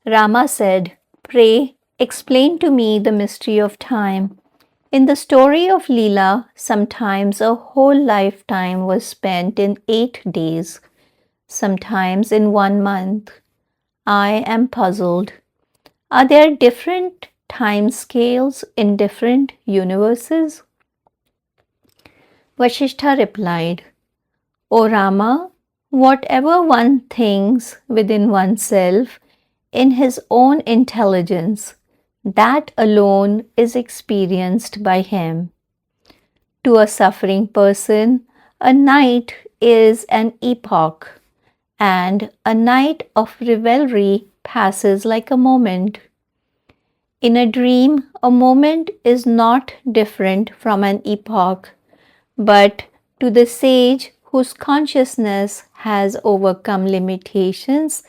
Rama said, "Pray, explain to me the mystery of time." In the story of Leela, sometimes a whole lifetime was spent in 8 days, sometimes in 1 month. I am puzzled. Are there different time scales in different universes? Vasistha replied, O Rama, whatever one thinks within oneself in his own intelligence, that alone is experienced by him. To a suffering person, a night is an epoch, and a night of revelry passes like a moment. In a dream, a moment is not different from an epoch, but to the sage whose consciousness has overcome limitations,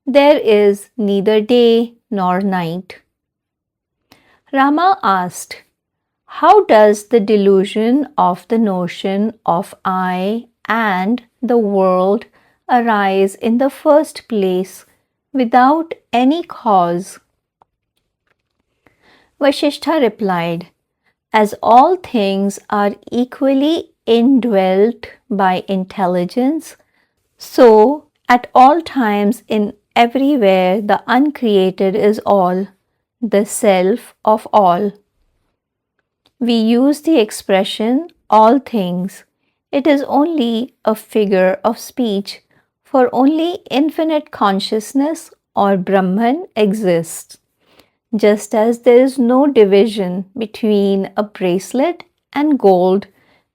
there is neither day nor night. Rama asked, how does the delusion of the notion of I and the world arise in the first place without any cause? Vasistha replied, as all things are equally indwelt by intelligence, so at all times in everywhere the uncreated is all, the self of all. We use the expression all things. It is only a figure of speech, for only infinite consciousness or Brahman exists. Just as there is no division between a bracelet and gold,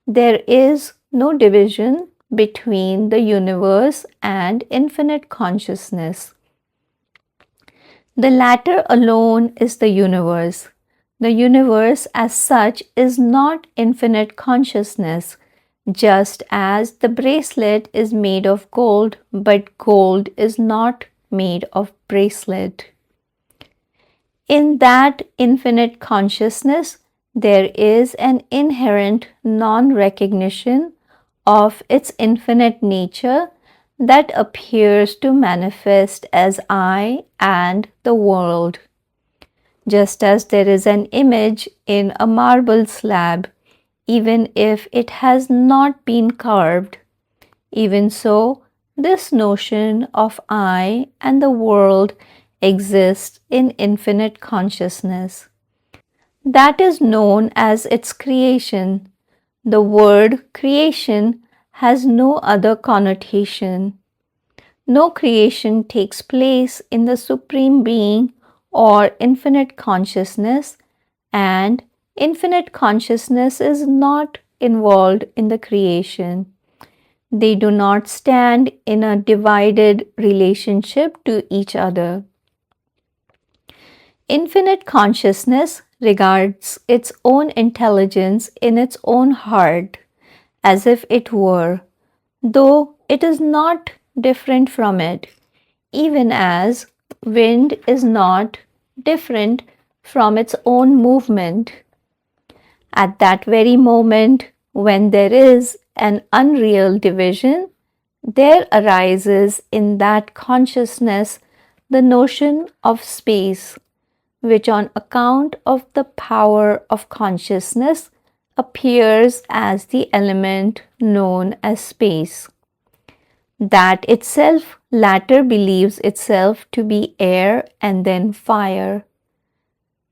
there is no division between the universe and infinite consciousness. The latter alone is the universe. The universe as such is not infinite consciousness, just as the bracelet is made of gold, but gold is not made of bracelet. In that infinite consciousness, there is an inherent non-recognition of its infinite nature that appears to manifest as I and the world. Just as there is an image in a marble slab, even if it has not been carved, even so, this notion of I and the world exists in infinite consciousness. That is known as its creation. The word creation has no other connotation. No creation takes place in the Supreme Being or infinite consciousness, and infinite consciousness is not involved in the creation. They do not stand in a divided relationship to each other. Infinite consciousness regards its own intelligence in its own heart as if it were, though it is not different from it, even as wind is not different from its own movement. At that very moment, when there is an unreal division, there arises in that consciousness the notion of space, which on account of the power of consciousness appears as the element known as space. That itself latter believes itself to be air and then fire.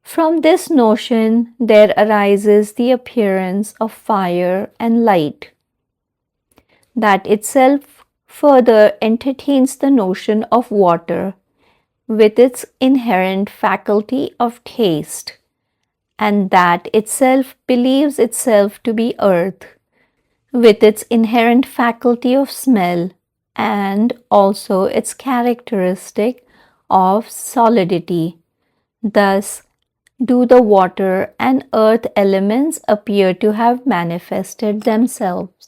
From this notion there arises the appearance of fire and light. That itself further entertains the notion of water, with its inherent faculty of taste, and that itself believes itself to be earth, with its inherent faculty of smell, and also its characteristic of solidity. Thus do the water and earth elements appear to have manifested themselves.